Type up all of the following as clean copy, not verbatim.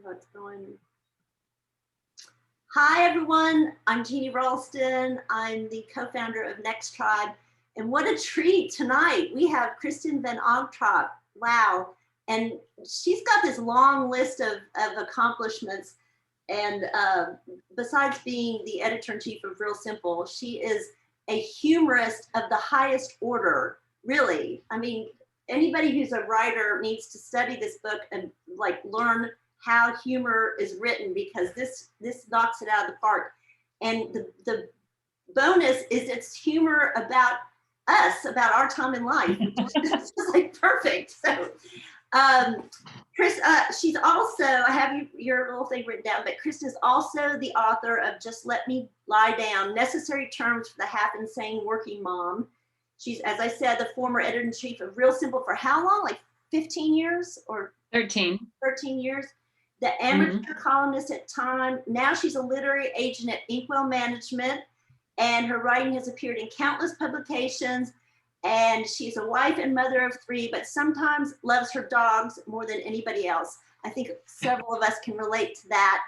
how it's going. Hi, everyone. I'm Jeannie Ralston. I'm the co-founder of NextTribe. And what a treat tonight. We have Kristin van Ogtrop. Wow. And she's got this long list of accomplishments. And besides being the editor-in-chief of Real Simple, she is a humorist of the highest order, really. I mean, anybody who's a writer needs to study this book and like learn how humor is written, because this knocks it out of the park. And the bonus is it's humor about us, about our time in life. It's just like perfect. So Chris, she's also, I have your little thing written down, but Kristin is also the author of Just Let Me Lie Down, Necessary Terms for the Half Insane Working Mom. She's, as I said, the former editor-in-chief of Real Simple for how long? Like 15 years or 13 years. The amateur columnist at Time. Now she's a literary agent at Inkwell Management, and her writing has appeared in countless publications. And she's a wife and mother of 3, but sometimes loves her dogs more than anybody else. I think several of us can relate to that.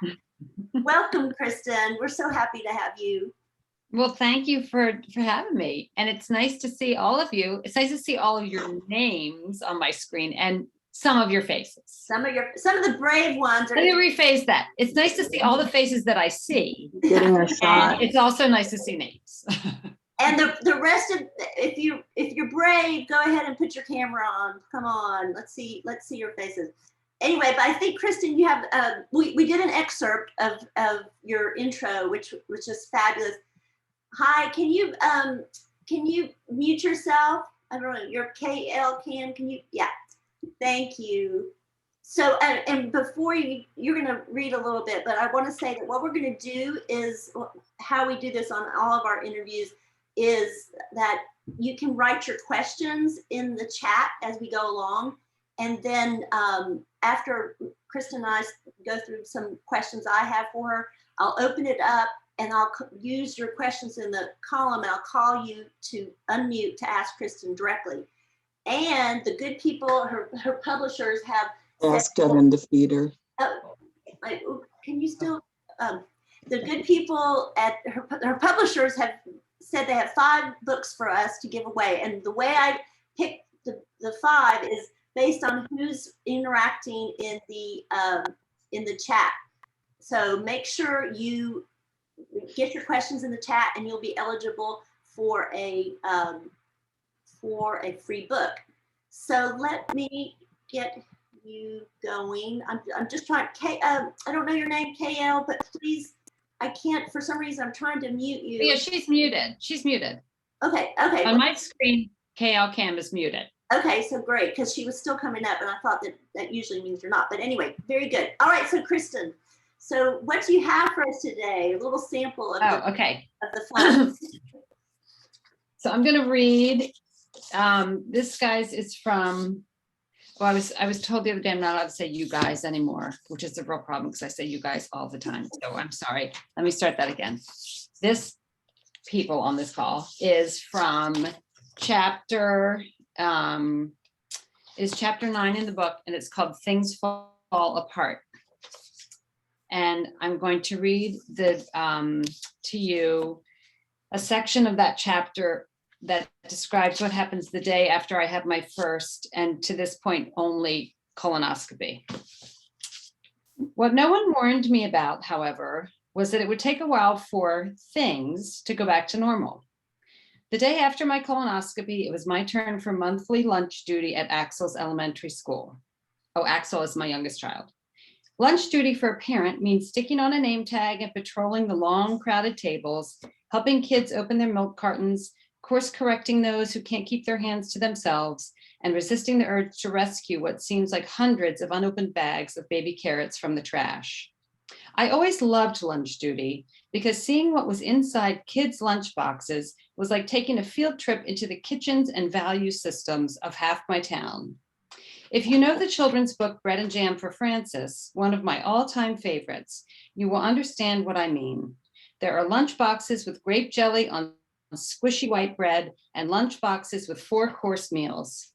Welcome, Kristin. We're so happy to have you. Well, thank you for having me. And it's nice to see all of you. It's nice to see all of your names on my screen and some of your faces. Some of the brave ones. Let me rephrase that. It's nice to see all the faces that I see. Getting a shot. It's also nice to see names. And the rest of, if you're brave, go ahead and put your camera on. Come on, let's see your faces. Anyway, but I think Kristin, you have we did an excerpt of your intro, which is fabulous. Hi, can you mute yourself? I don't know, your KL can you? Yeah, thank you. So and before you're going to read a little bit, but I want to say that what we're going to do is how we do this on all of our interviews is that you can write your questions in the chat as we go along. And then after Kristin and I go through some questions I have for her, I'll open it up and I'll use your questions in the column and I'll call you to unmute to ask Kristin directly. And the good people, her publishers have asked it in the feeder. Can you still, the good people at her publishers have said they have 5 books for us to give away. And the way I picked the 5 is based on who's interacting in the chat. So make sure you get your questions in the chat and you'll be eligible for a free book. So let me get you going. I'm just trying, I don't know your name, KL, but please, I can't, for some reason, I'm trying to mute you. Yeah, she's muted. She's muted. Okay. On my screen, KL Cam is muted. Okay, so great, because she was still coming up and I thought that usually means you're not. But anyway, very good. All right, so Kristin, so what do you have for us today? A little sample of the fun. So I'm going to read, this guy's is from, well, I was told the other day I'm not allowed to say you guys anymore, which is a real problem because I say you guys all the time. So I'm sorry. Let me start that again. This people on this call is from chapter 9 in the book, and it's called Things Fall Apart. And I'm going to read to you a section of that chapter that describes what happens the day after I have my first, and to this point only, colonoscopy. What no one warned me about, however, was that it would take a while for things to go back to normal. The day after my colonoscopy, it was my turn for monthly lunch duty at Axel's elementary school. Oh, Axel is my youngest child. Lunch duty for a parent means sticking on a name tag and patrolling the long, crowded tables, helping kids open their milk cartons, course correcting those who can't keep their hands to themselves, and resisting the urge to rescue what seems like hundreds of unopened bags of baby carrots from the trash. I always loved lunch duty because seeing what was inside kids' lunch boxes was like taking a field trip into the kitchens and value systems of half my town. If you know the children's book, Bread and Jam for Francis, one of my all-time favorites, you will understand what I mean. There are lunch boxes with grape jelly on squishy white bread and lunch boxes with 4-course meals.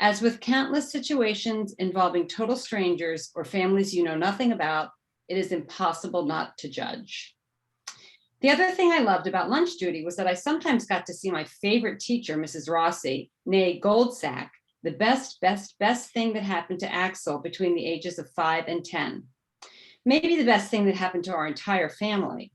As with countless situations involving total strangers or families you know nothing about, it is impossible not to judge. The other thing I loved about lunch duty was that I sometimes got to see my favorite teacher, Mrs. Rossi, née Goldsack, the best thing that happened to Axel between the ages of 5 and 10. Maybe the best thing that happened to our entire family.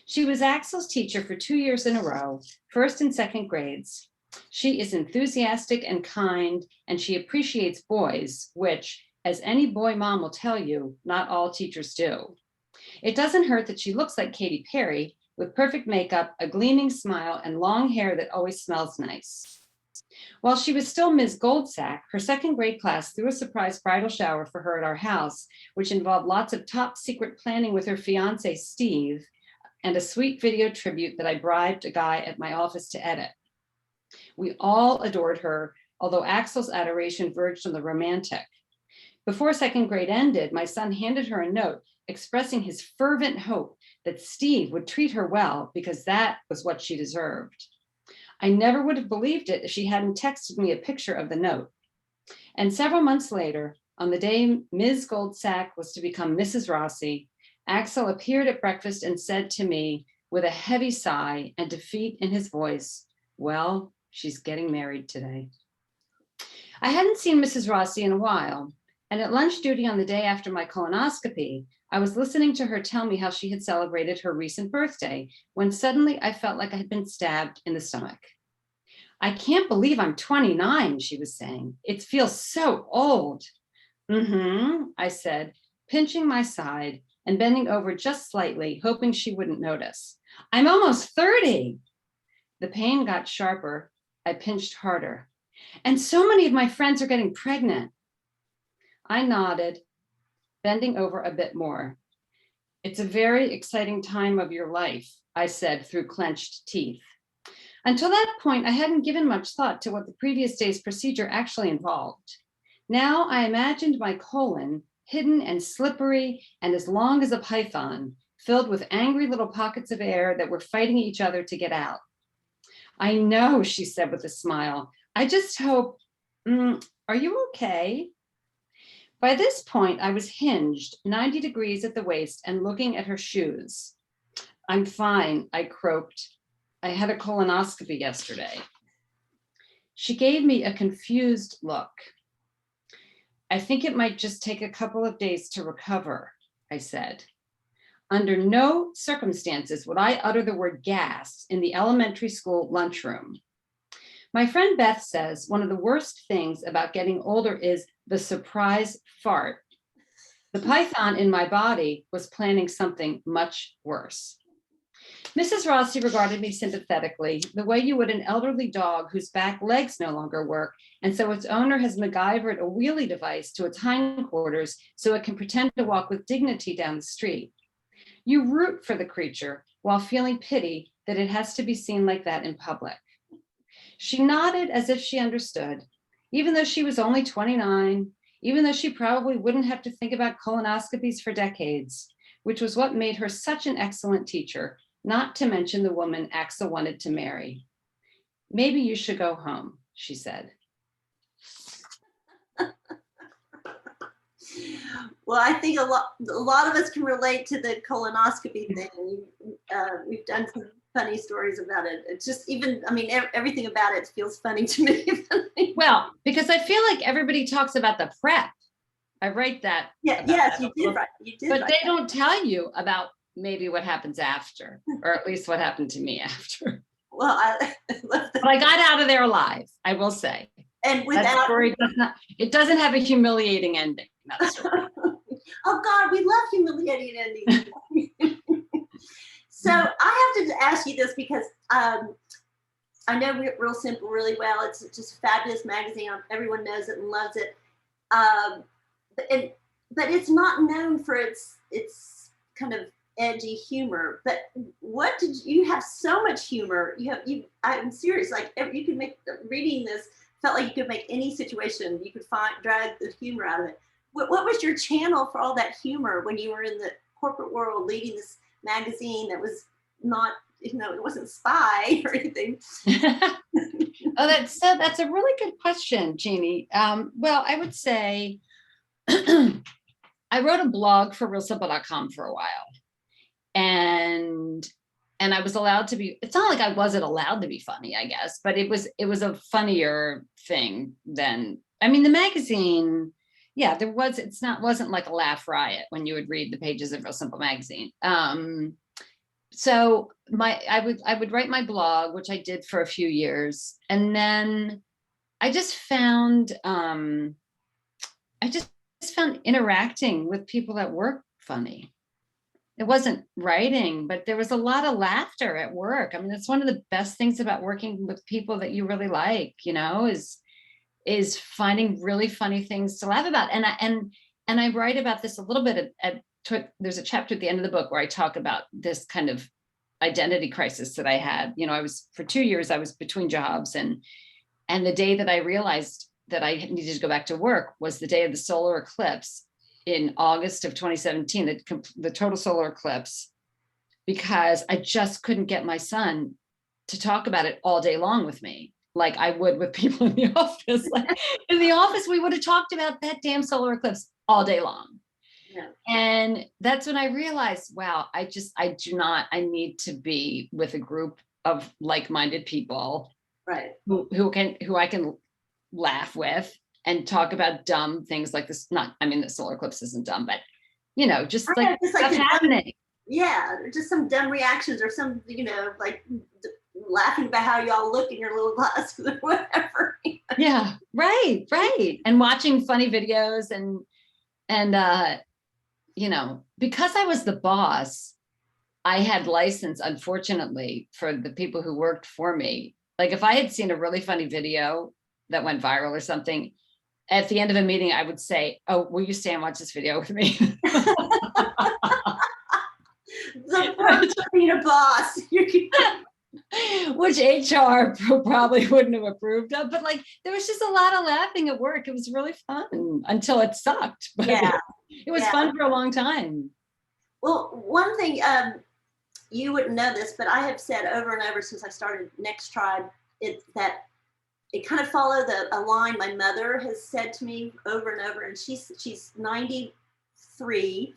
She was Axel's teacher for 2 years in a row, first and second grades. She is enthusiastic and kind, and she appreciates boys, which, as any boy mom will tell you, not all teachers do. It doesn't hurt that she looks like Katy Perry, with perfect makeup, a gleaming smile, and long hair that always smells nice. While she was still Ms. Goldsack, her second grade class threw a surprise bridal shower for her at our house, which involved lots of top secret planning with her fiance, Steve, and a sweet video tribute that I bribed a guy at my office to edit. We all adored her, although Axel's adoration verged on the romantic. Before second grade ended, my son handed her a note expressing his fervent hope that Steve would treat her well because that was what she deserved. I never would have believed it if she hadn't texted me a picture of the note. And several months later, on the day Ms. Goldsack was to become Mrs. Rossi, Axel appeared at breakfast and said to me with a heavy sigh and defeat in his voice, "Well, she's getting married today." I hadn't seen Mrs. Rossi in a while, and at lunch duty on the day after my colonoscopy, I was listening to her tell me how she had celebrated her recent birthday when suddenly I felt like I had been stabbed in the stomach. "I can't believe I'm 29, she was saying. "It feels so old." I said, pinching my side and bending over just slightly, hoping she wouldn't notice. "I'm almost 30. The pain got sharper. I pinched harder. "And so many of my friends are getting pregnant." I nodded, bending over a bit more. "It's a very exciting time of your life," I said through clenched teeth. Until that point, I hadn't given much thought to what the previous day's procedure actually involved. Now I imagined my colon, hidden and slippery and as long as a python, filled with angry little pockets of air that were fighting each other to get out. "I know," she said with a smile. "I just hope, are you okay?" By this point, I was hinged 90 degrees at the waist and looking at her shoes. "I'm fine," I croaked. "I had a colonoscopy yesterday." She gave me a confused look. "I think it might just take a couple of days to recover," I said. Under no circumstances would I utter the word gas in the elementary school lunchroom. My friend Beth says one of the worst things about getting older is the surprise fart. The python in my body was planning something much worse. Mrs. Rossi regarded me sympathetically, the way you would an elderly dog whose back legs no longer work, and so its owner has MacGyvered a wheelie device to its hindquarters so it can pretend to walk with dignity down the street. You root for the creature while feeling pity that it has to be seen like that in public. She nodded as if she understood, even though she was only 29, even though she probably wouldn't have to think about colonoscopies for decades, which was what made her such an excellent teacher, not to mention the woman Axel wanted to marry. "Maybe you should go home," she said. Well, I think a lot of us can relate to the colonoscopy thing. We've done some funny stories about it. It's just everything about it feels funny to me. Well, because I feel like everybody talks about the prep. I write that. Yeah, yes, you did right. You did. But they don't tell you about maybe what happens after, or at least what happened to me after. Well, but I got out of there alive, I will say. And that story doesn't have a humiliating ending. That story. Oh God, we love humiliating endings. So I have to ask you this because I know Real Simple really well. It's just a fabulous magazine. Everyone knows it and loves it. But it's not known for its kind of edgy humor. But you have so much humor. I'm serious. Like you could make reading this felt like you could make any situation. You could drag the humor out of it. What was your channel for all that humor when you were in the corporate world leading this magazine that was not, it wasn't Spy or anything? Oh, that's a really good question, Jeannie. Well, I would say I wrote a blog for realsimple.com for a while, and I was allowed to be, it's not like I wasn't allowed to be funny, I guess, but it was a funnier thing than, I mean, the magazine, yeah, wasn't like a laugh riot when you would read the pages of Real Simple magazine. So I would write my blog, which I did for a few years, and then I just found interacting with people at work funny. It wasn't writing, but there was a lot of laughter at work. I mean, it's one of the best things about working with people that you really like, is finding really funny things to laugh about. And I write about this a little bit there's a chapter at the end of the book where I talk about this kind of identity crisis that I had. For 2 years, I was between jobs, and the day that I realized that I needed to go back to work was the day of the solar eclipse in August of 2017, the total solar eclipse, because I just couldn't get my son to talk about it all day long with me, like I would with people in the office. Like in the office, we would have talked about that damn solar eclipse all day long. Yeah. And that's when I realized, wow, I need to be with a group of like-minded people, Right. who I can laugh with and talk about dumb things like this. The solar eclipse isn't dumb, but just like stuff happening. Yeah, just some dumb reactions or some, like laughing about how y'all look in your little glasses or whatever. Yeah, right. And watching funny videos and because I was the boss, I had license, unfortunately, for the people who worked for me. Like if I had seen a really funny video that went viral or something, at the end of a meeting, I would say, "Oh, will you stay and watch this video with me?" The point of being a boss. Which HR probably wouldn't have approved of, but like there was just a lot of laughing at work. It was really fun until it sucked. But yeah, it was fun for a long time. Well, one thing, you wouldn't know this, but I have said over and over since I started NextTribe, that it kind of followed a line my mother has said to me over and over, and she's 93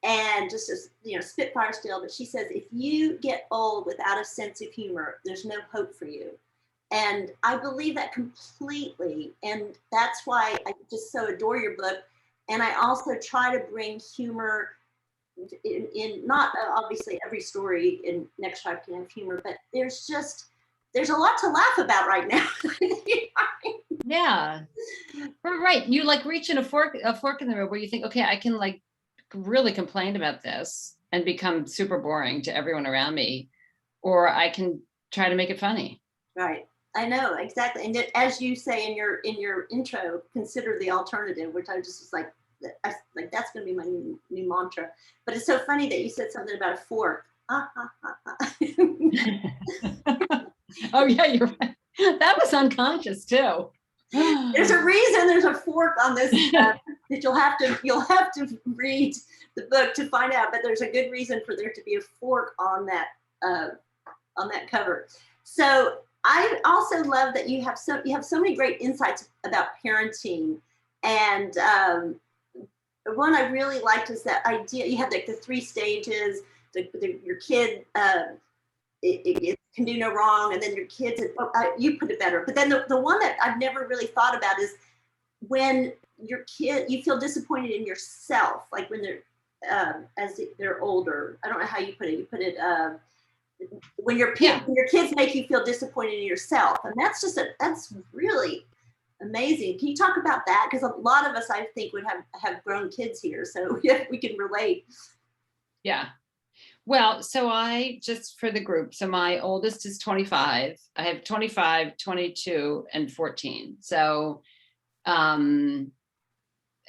and just as spitfire still, but she says, if you get old without a sense of humor, there's no hope for you. And I believe that completely, and that's why I just so adore your book. And I also try to bring humor in not obviously every story in NextTribe can have humor, but there's a lot to laugh about right now. Yeah, right. You like reaching a fork in the road where you think, okay, I can like really complain about this and become super boring to everyone around me, or I can try to make it funny. Right. I know, exactly. And as you say in your intro, consider the alternative, which I just was like that's going to be my new mantra. But it's so funny that you said something about a fork. Oh yeah, you're right. That was unconscious too. There's a reason there's a fork on this that you'll have to read the book to find out. But there's a good reason for there to be a fork on that cover. So I also love that you have so many great insights about parenting, and one I really liked is that idea. You had like the 3 stages. Your kid it can do no wrong, and then your kids. You put it better, but then the one that I've never really thought about is when your kid, you feel disappointed in yourself, like when they're as they're older. I don't know how you put it. You put it when your kids make you feel disappointed in yourself, and that's really amazing. Can you talk about that? Because a lot of us, I think, would have grown kids here, so we can relate. Yeah. Well, so I just for the group. So my oldest is 25. I have 25, 22, and 14. So, and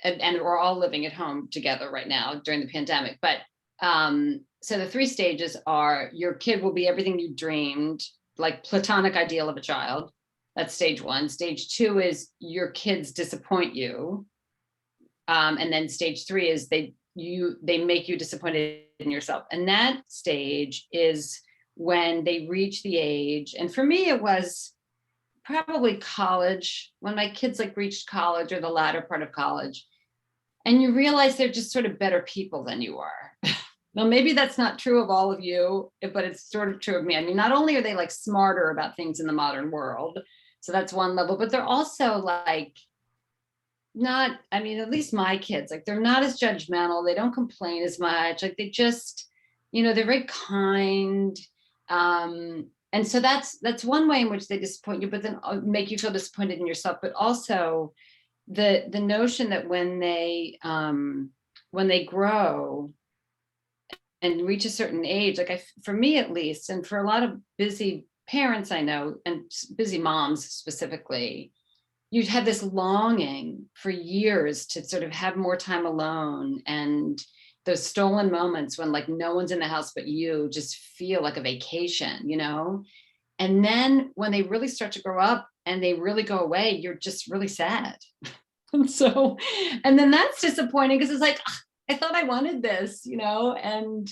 we're all living at home together right now during the pandemic. But so the 3 stages are: your kid will be everything you dreamed, like platonic ideal of a child. That's stage 1. Stage 2 is your kids disappoint you. And then stage 3 is they make you disappointed in yourself. And that stage is when they reach the age, and for me, it was probably college, when my kids like reached college or the latter part of college, and you realize they're just sort of better people than you are. Well, maybe that's not true of all of you, but it's sort of true of me. I mean, not only are they like smarter about things in the modern world, so that's one level, but they're also like not, I mean, at least my kids, like they're not as judgmental. They don't complain as much. Like they just, you know, they're very kind. And so that's one way in which they disappoint you, but then make you feel disappointed in yourself. But also the notion that when they grow and reach a certain age, like for me at least, and for a lot of busy parents I know, and busy moms specifically, you'd have this longing for years to sort of have more time alone, and those stolen moments when like no one's in the house but you just feel like a vacation, you know? And then when they really start to grow up and they really go away, you're just really sad. And so, and then that's disappointing because it's like, I thought I wanted this, you know, and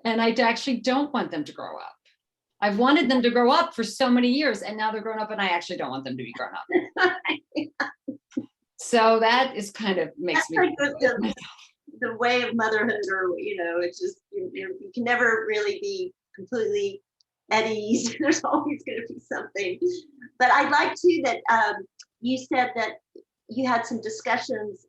I actually don't want them to grow up. I've wanted them to grow up for so many years, and now they're grown up and I actually don't want them to be grown up. So that is kind of makes That's me like the way of motherhood, or, you know, it's just, you can never really be completely at ease. There's always going to be something. But I'd like to that you said that you had some discussions.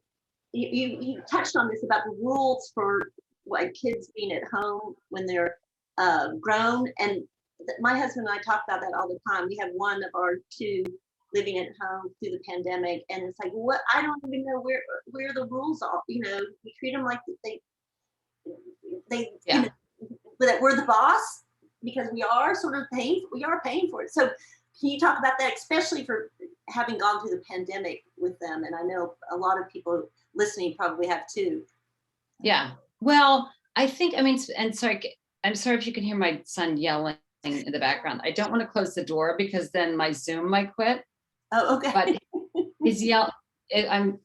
You touched on this about the rules for like kids being at home when they're grown, and my husband and I talk about that all the time. We have one of our two living at home through the pandemic, and it's like, what, I don't even know where the rules are. You know, we treat them like they yeah. you know, that we're the boss, because we are sort of paying for it. So can you talk about that, especially for having gone through the pandemic with them? And I know a lot of people listening probably have too. Yeah. Well, I think, I mean, and sorry, I'm sorry if you can hear my son yelling in the background. I don't want to close the door because then my Zoom might quit. Oh, okay. But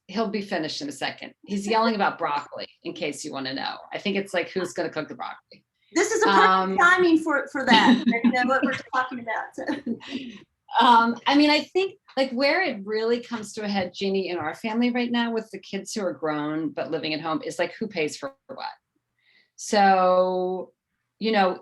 he'll be finished in a second. He's yelling about broccoli, in case you want to know. I think it's like, who's going to cook the broccoli? This is a perfect timing for that. You know what we're talking about. So. I mean, I think like where it really comes to a head, Jeannie, in our family right now with the kids who are grown but living at home is like, who pays for what? So, you know,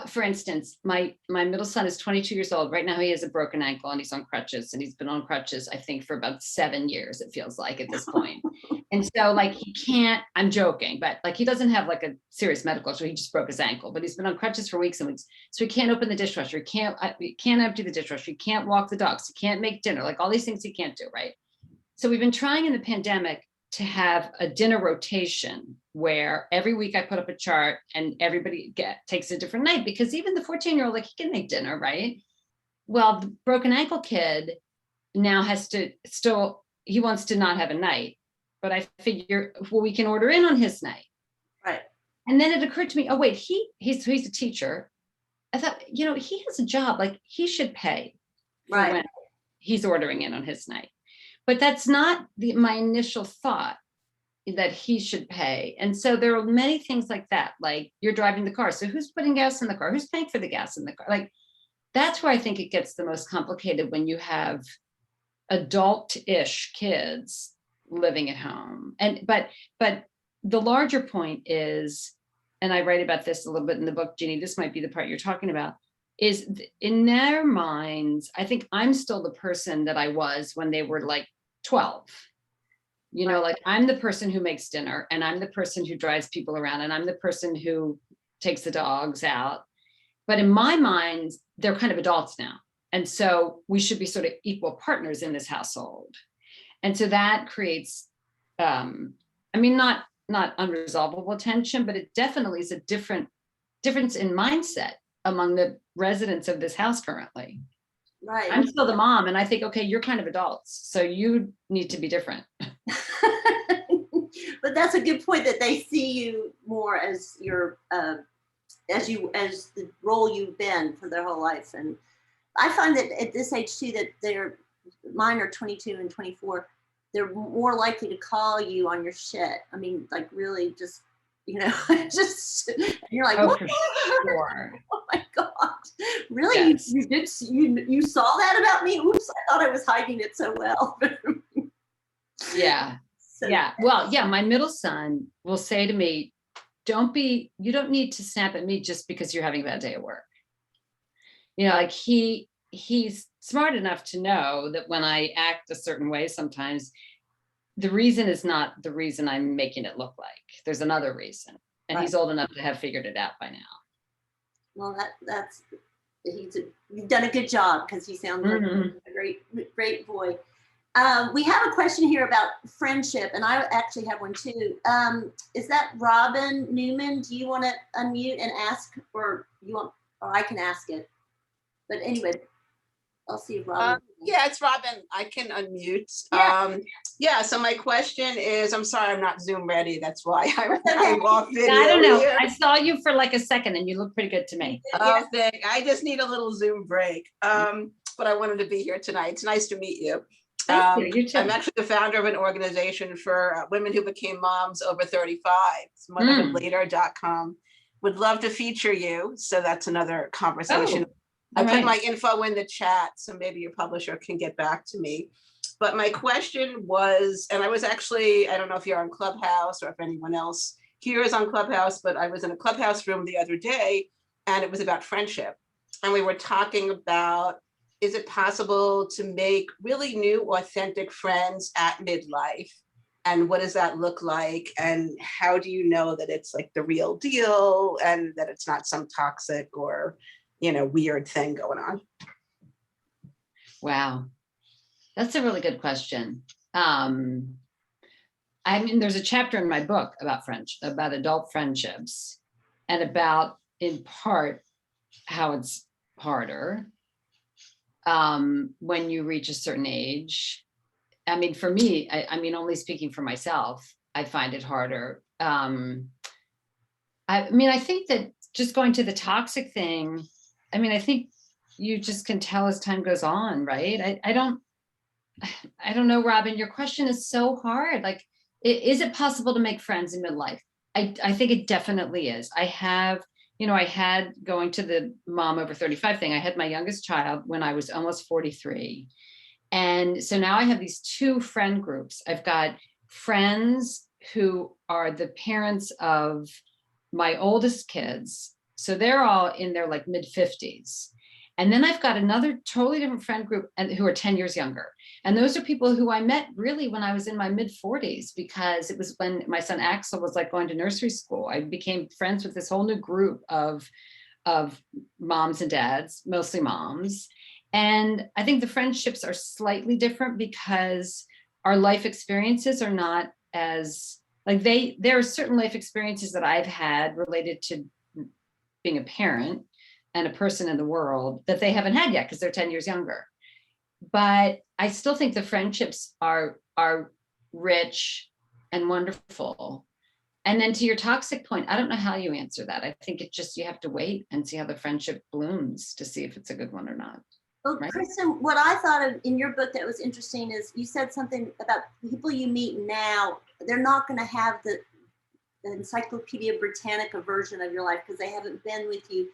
for instance, my middle son is 22 years old. Right now he has a broken ankle and he's on crutches, and he's been on crutches, I think, for about 7 years, it feels like at this point. And so like he can't, I'm joking, but like he doesn't have like a serious medical issue. He just broke his ankle, but he's been on crutches for weeks and weeks. So he can't open the dishwasher. He can't empty the dishwasher. He can't walk the dogs. He can't make dinner, like all these things he can't do, right? So we've been trying in the pandemic to have a dinner rotation where every week I put up a chart and everybody takes a different night, because even the 14-year-old, like, he can make dinner, right? Well, the broken ankle kid now has to he wants to not have a night, but I figure, well, we can order in on his night. Right. And then it occurred to me, oh wait, he's a teacher. I thought, you know, he has a job, like he should pay Right. when he's ordering in on his night. But that's not my initial thought, that he should pay. And so there are many things like that, like you're driving the car. So who's putting gas in the car? Who's paying for the gas in the car? Like that's where I think it gets the most complicated, when you have adult-ish kids living at home. And but the larger point is, and I write about this a little bit in the book, Jeannie, this might be the part you're talking about, is in their minds, I think I'm still the person that I was when they were like 12. You know, like I'm the person who makes dinner, and I'm the person who drives people around, and I'm the person who takes the dogs out. But in my mind, they're kind of adults now. And so we should be sort of equal partners in this household. And so that creates, I mean, not unresolvable tension, but it definitely is a difference in mindset among the residents of this house currently. Right. I'm still the mom, and I think, okay, you're kind of adults, so you need to be different. But that's a good point, that they see you more as your as the role you've been for their whole life. And I find that at this age too, that mine are 22 and 24, they're more likely to call you on your shit. I mean, like really just, you know, just, and you're like, Oh, what? for sure. Oh my God. Really? Yes. You saw that about me? Oops, I thought I was hiding it so well. Yeah. So, Yeah. Well, yeah, my middle son will say to me, you don't need to snap at me just because you're having a bad day at work. You know, like he's smart enough to know that when I act a certain way, sometimes the reason is not the reason I'm making it look like. There's another reason. And he's old enough to have figured it out by now. well, you've done a good job, because he sounds like a great boy. We have a question here about friendship, and I actually have one too. Is that Robin Newman? Do you want to unmute and ask, or I can ask it? But anyway, I'll see if Robin. Yeah, it's Robin. I can unmute. Yeah. So my question is, I'm sorry, I'm not Zoom ready. That's why I'm off video. I don't know. Here. I saw you for like a second and you look pretty good to me. Oh, I just need a little Zoom break. But I wanted to be here tonight. It's nice to meet you. Thank you. You too. I'm actually the founder of an organization for women who became moms over 35. It's motherhoodlater.com. Would love to feature you. So that's another conversation. I put my info in the chat, so maybe your publisher can get back to me. But my question was, and I was actually, I don't know if you're on Clubhouse or if anyone else here is on Clubhouse, but I was in a Clubhouse room the other day, and it was about friendship. And we were talking about, is it possible to make really new, authentic friends at midlife? And what does that look like? And how do you know that it's like the real deal and that it's not some toxic or weird thing going on? Wow. That's a really good question. I mean, there's a chapter in my book about about adult friendships, and about, in part, how it's harder when you reach a certain age. I mean, for me, I mean, only speaking for myself, I find it harder. I mean, I think that just going to the toxic thing, I mean, I think you just can tell as time goes on, right? I don't know, Robin, your question is so hard. Like, is it possible to make friends in midlife? I think it definitely is. I had going to the mom over 35 thing. I had my youngest child when I was almost 43. And so now I have these two friend groups. I've got friends who are the parents of my oldest kids. So they're all in their like mid 50s. And then I've got another totally different friend group who are 10 years younger. And those are people who I met really when I was in my mid 40s, because it was when my son Axel was like going to nursery school. I became friends with this whole new group of moms and dads, mostly moms. And I think the friendships are slightly different because our life experiences are not as like there are certain life experiences that I've had related to being a parent and a person in the world that they haven't had yet because they're 10 years younger. But I still think the friendships are rich and wonderful. And then to your toxic point, I don't know how you answer that. I think it just, you have to wait and see how the friendship blooms to see if it's a good one or not. Well, right? Kristin, what I thought of in your book that was interesting is you said something about people you meet now, they're not going to have the Encyclopedia Britannica version of your life because they haven't been with you.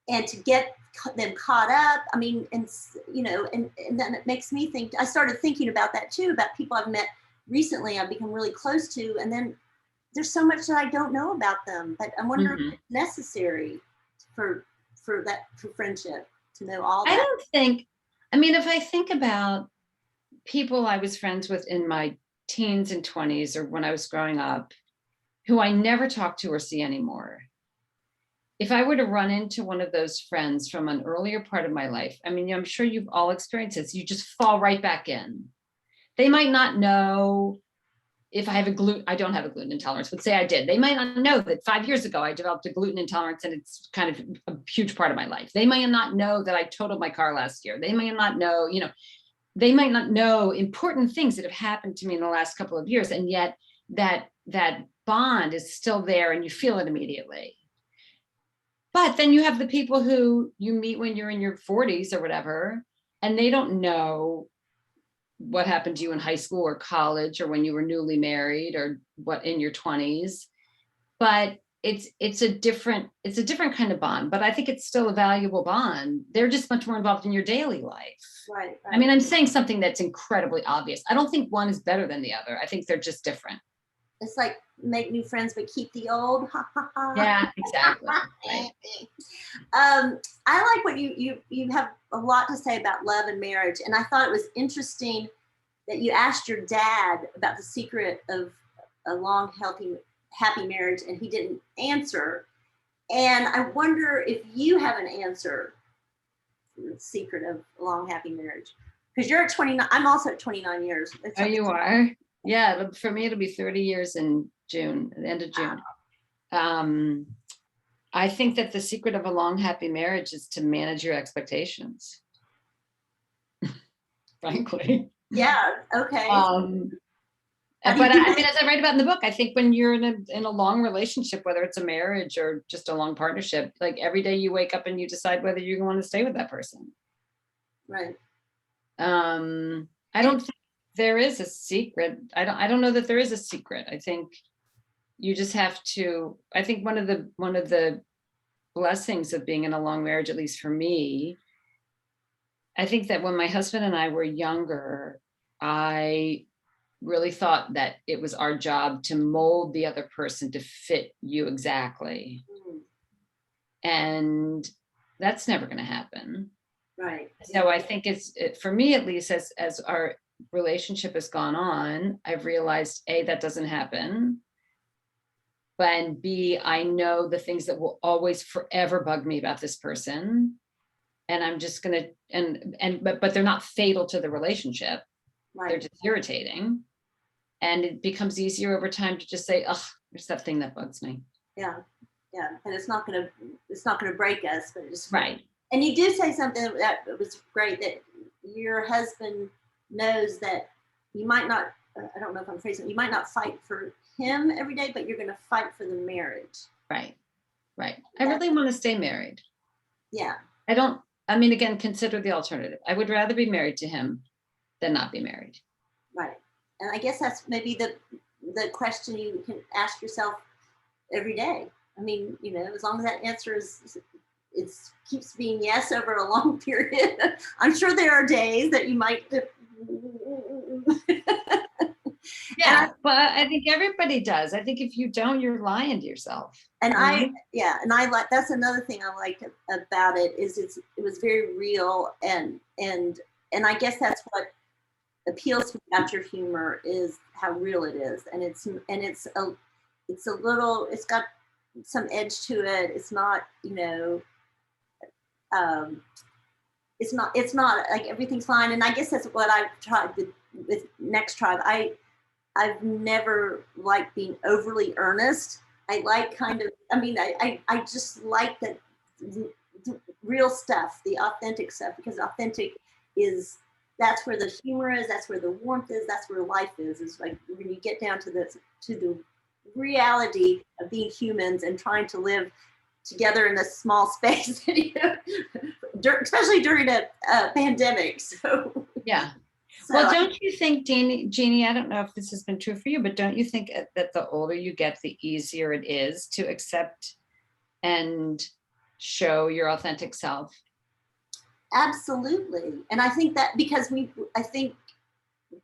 And to get them caught up, I mean, and then it makes me think, I started thinking about that too, about people I've met recently, I've become really close to, and then there's so much that I don't know about them, but I wonder if it's necessary for friendship to know all that. I don't think, I mean, if I think about people I was friends with in my teens and 20s or when I was growing up, who I never talk to or see anymore, if I were to run into one of those friends from an earlier part of my life, I mean, I'm sure you've all experienced this, you just fall right back in. They might not know if I have I don't have a gluten intolerance, but say I did. They might not know that 5 years ago I developed a gluten intolerance and it's kind of a huge part of my life. They might not know that I totaled my car last year. They might not know, they might not know important things that have happened to me in the last couple of years. And yet that bond is still there and you feel it immediately. But then you have the people who you meet when you're in your 40s or whatever, and they don't know what happened to you in high school or college or when you were newly married or what in your 20s. But it's a different kind of bond, but I think it's still a valuable bond. They're just much more involved in your daily life. Right. I mean, I'm saying something that's incredibly obvious. I don't think one is better than the other. I think they're just different. It's like make new friends, but keep the old. Ha, ha, ha. Yeah, exactly. Right. I like what you have a lot to say about love and marriage. And I thought it was interesting that you asked your dad about the secret of a long, healthy, happy marriage, and he didn't answer. And I wonder if you have an answer for the secret of a long, happy marriage. Because you're at 29, I'm also at 29 years. Oh, you are? Yeah, for me, it'll be 30 years in June, at the end of June. I think that the secret of a long, happy marriage is to manage your expectations. Frankly. Yeah, okay. But I mean, as I write about in the book, I think when you're in a long relationship, whether it's a marriage or just a long partnership, like every day you wake up and you decide whether you want to stay with that person. Right. I don't think there is a secret. I don't know that there is a secret. I think you just have to, I think one of the blessings of being in a long marriage, at least for me, I think that when my husband and I were younger, I really thought that it was our job to mold the other person to fit you exactly. And that's never going to happen. Right. So I think for me, at least, as our relationship has gone on, I've realized A, that doesn't happen. And B, I know the things that will always forever bug me about this person. And I'm just gonna, but they're not fatal to the relationship. Right. They're just irritating. And it becomes easier over time to just say, oh, there's that thing that bugs me. Yeah. Yeah. And it's not gonna break us, but it's right. And you do say something that was great, that your husband knows that you might not, I don't know if I'm phrasing it, you might not fight for him every day, but you're going to fight for the marriage. Right. Right. I really want to stay married. Yeah. Again, consider the alternative. I would rather be married to him than not be married. Right. And I guess that's maybe the question you can ask yourself every day. I mean, as long as that answer keeps being yes over a long period. I'm sure there are days that you might. Yeah, but I think everybody does. I think if you don't, you're lying to yourself. And I like, that's another thing I liked about it is it was very real, and I guess that's what appeals to me about your humor is how real it is, and it's got some edge to it. It's not, it's not like everything's fine. And I guess that's what I've tried with NextTribe. I've never liked being overly earnest. I like I just like the real stuff, the authentic stuff, because authentic that's where the humor is, that's where the warmth is, that's where life is. It's like when you get down to the reality of being humans and trying to live together in a small space, especially during a pandemic. So yeah. Well, don't you think, Jeannie, I don't know if this has been true for you, but don't you think that the older you get, the easier it is to accept and show your authentic self? Absolutely. And I think that because I think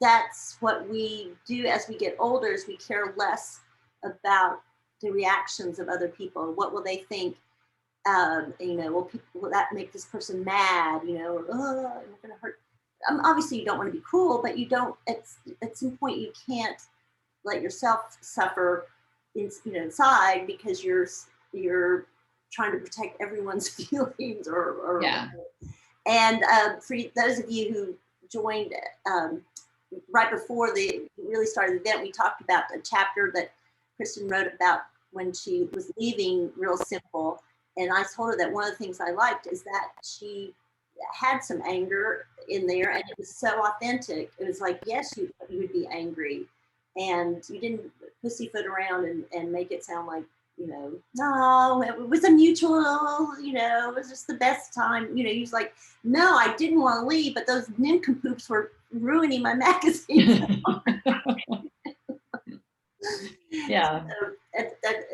that's what we do as we get older, is we care less about the reactions of other people. What will they think? Will that make this person mad? Or, oh, I'm not going to hurt. Obviously, you don't want to be cruel, but you don't. At some point, you can't let yourself suffer, inside, because you're trying to protect everyone's feelings. Or yeah. And for those of you who joined right before we really started the event, we talked about a chapter that Kristin wrote about when she was leaving Real Simple. And I told her that one of the things I liked is that she had some anger in there, and it was so authentic. It was like, yes, you would be angry, and you didn't pussyfoot around and make it sound like, no, it was a mutual, it was just the best time. He was like, no, I didn't want to leave, but those nincompoops were ruining my magazine. Yeah. So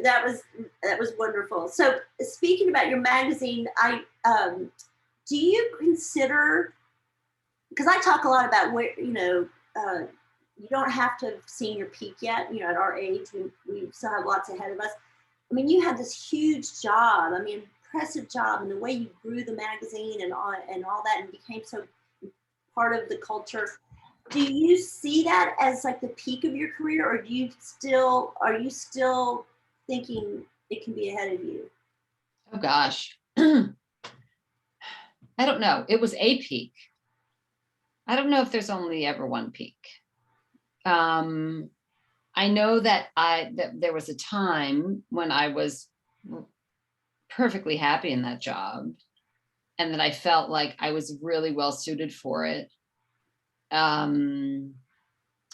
that was That was wonderful. So speaking about your magazine, do you consider, because I talk a lot about where, you don't have to have seen your peak yet, at our age, we still have lots ahead of us. I mean, you had this huge job, impressive job, and the way you grew the magazine and all that, and became so part of the culture. Do you see that as like the peak of your career, or are you still thinking it can be ahead of you? Oh gosh. I don't know. It was a peak. I don't know if there's only ever one peak. I know that there was a time when I was perfectly happy in that job, and that I felt like I was really well suited for it. And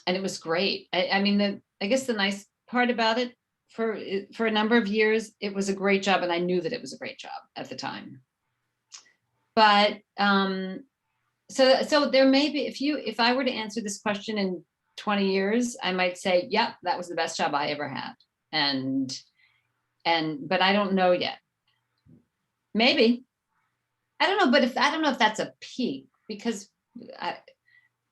it was great. I guess the nice part about it, for a number of years, it was a great job, and I knew that it was a great job at the time. But so there may be, if I were to answer this question in 20 years, I might say, yep, that was the best job I ever had. But I don't know yet. Maybe. I don't know, but I don't know if that's a peak, because I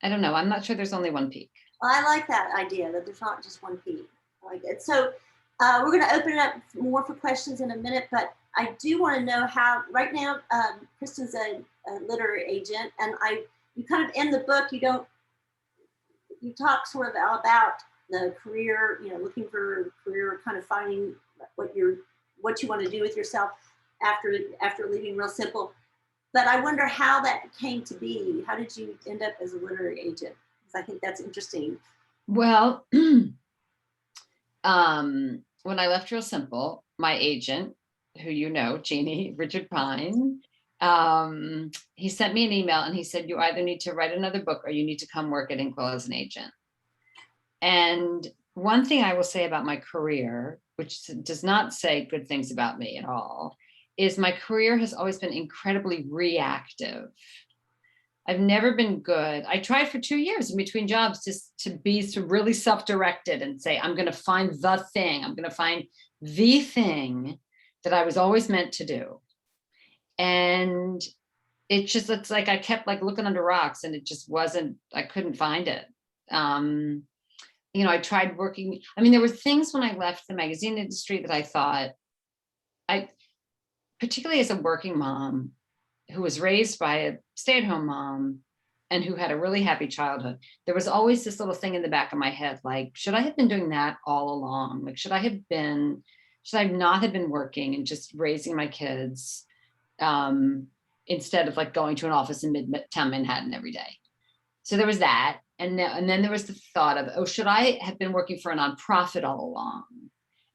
don't know. I'm not sure there's only one peak. Well, I like that idea that there's not just one peak. I like it. So we're going to open it up more for questions in a minute, but I do want to know how, right now, Kristin's a literary agent, and you kind of, in the book, you talk sort of about the career, looking for a career, kind of finding what you want to do with yourself after leaving Real Simple. But I wonder how that came to be. How did you end up as a literary agent? Because I think that's interesting. Well, when I left Real Simple, my agent, who Jeannie, Richard Pine, he sent me an email, and he said, you either need to write another book or you need to come work at Inkwell as an agent. And one thing I will say about my career, which does not say good things about me at all, is my career has always been incredibly reactive. I've never been good. I tried for 2 years in between jobs just to be really self-directed and say, I'm going to find the thing. I'm going to find the thing that I was always meant to do. And it's like I kept looking under rocks, and it just wasn't, I couldn't find it. I tried working. There were things when I left the magazine industry that I thought, particularly as a working mom who was raised by a stay-at-home mom and who had a really happy childhood, there was always this little thing in the back of my head, like, should I have been doing that all along? Like, should I not have been working and just raising my kids instead of going to an office in Midtown Manhattan every day? So there was that. And then there was the thought of, should I have been working for a nonprofit all along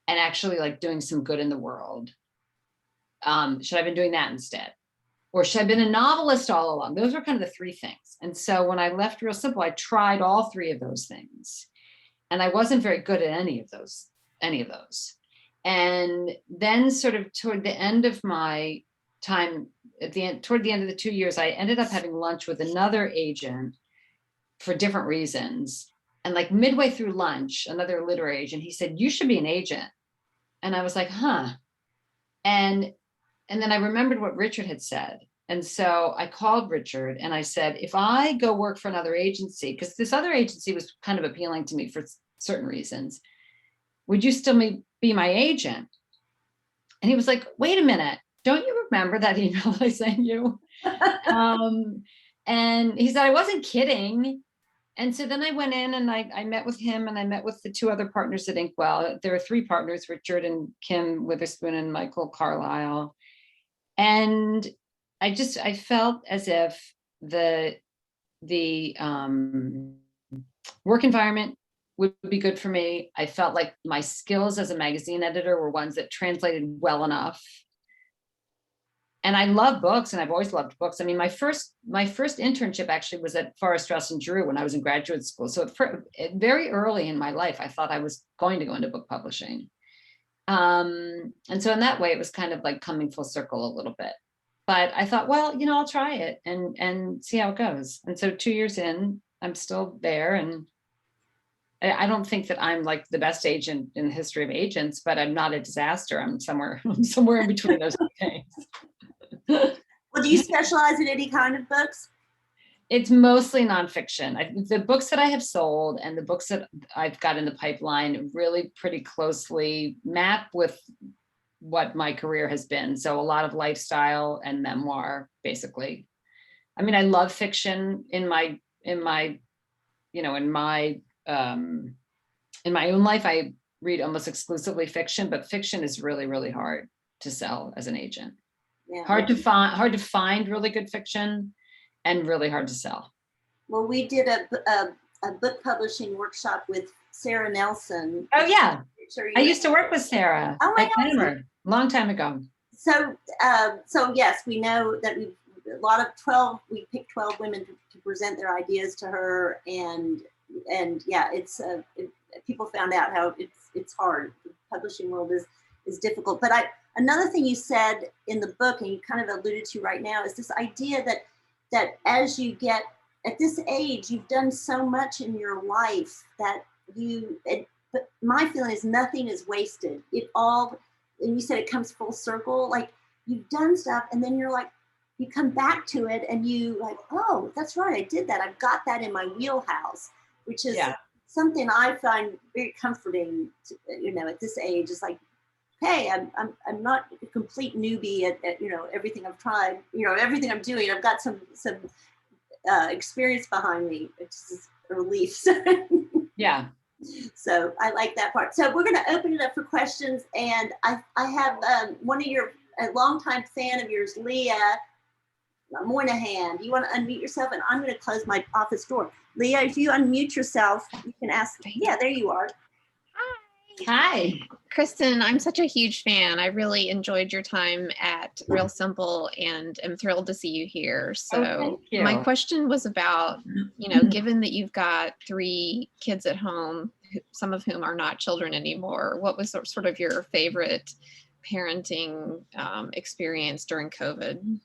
and actually doing some good in the world? Should I have been doing that instead? Or should I have been a novelist all along? Those were kind of the three things. And so when I left Real Simple, I tried all three of those things. And I wasn't very good at any of those. And then sort of toward the end of my time, toward the end of the 2 years, I ended up having lunch with another agent for different reasons. And midway through lunch, another literary agent, he said, you should be an agent. And I was like, huh. And then I remembered what Richard had said. And so I called Richard and I said, if I go work for another agency, because this other agency was kind of appealing to me for certain reasons, would you still be my agent? And he was like, wait a minute, don't you remember that email I sent you? And he said, I wasn't kidding. And so then I went in and I met with him, and I met with the two other partners at Inkwell. There were three partners, Richard and Kim Witherspoon and Michael Carlisle. And I felt as if the work environment would be good for me. I felt like my skills as a magazine editor were ones that translated well enough. And I love books, and I've always loved books. My first internship actually was at Forrest Strauss and Giroux when I was in graduate school. So very early in my life, I thought I was going to go into book publishing. And so in that way, it was kind of coming full circle a little bit. But I thought, well, I'll try it and see how it goes. And so 2 years in, I'm still there, and I don't think that I'm like the best agent in the history of agents, but I'm not a disaster. I'm somewhere in between those two things. Well, do you specialize in any kind of books? It's mostly nonfiction. The books that I have sold and the books that I've got in the pipeline really pretty closely map with what my career has been. So a lot of lifestyle and memoir, basically. I mean, I love fiction in my own life. I read almost exclusively fiction, but fiction is really, really hard to sell as an agent. Yeah. Hard to find really good fiction and really hard to sell. Well, we did a book publishing workshop with Sarah Nelson. Oh yeah. Sure, I used to work with Sarah at Memoirs, long time ago. So yes, we know that we picked 12 women to present their ideas to her, and yeah, people found out how it's hard. The publishing world is difficult. But another thing you said in the book, and you kind of alluded to right now, is this idea that as you get at this age, you've done so much in your life that but my feeling is nothing is wasted. And you said it comes full circle, like you've done stuff and then you're like, you come back to it and you like, oh, that's right, I did that. I've got that in my wheelhouse, which is something I find very comforting to, at this age. It's like, hey, I'm not a complete newbie at everything I've tried, everything I'm doing. I've got some experience behind me, which is a relief. Yeah. So I like that part. So we're going to open it up for questions, and I have one of a longtime fan of yours, Leah Moynihan. Do you want to unmute yourself? And I'm going to close my office door. Leah, if you unmute yourself, you can ask. Yeah, there you are. Hi. Kristin, I'm such a huge fan. I really enjoyed your time at Real Simple and am thrilled to see you here. So my question was about, given that you've got 3 kids at home, some of whom are not children anymore, what was sort of your favorite parenting experience during COVID?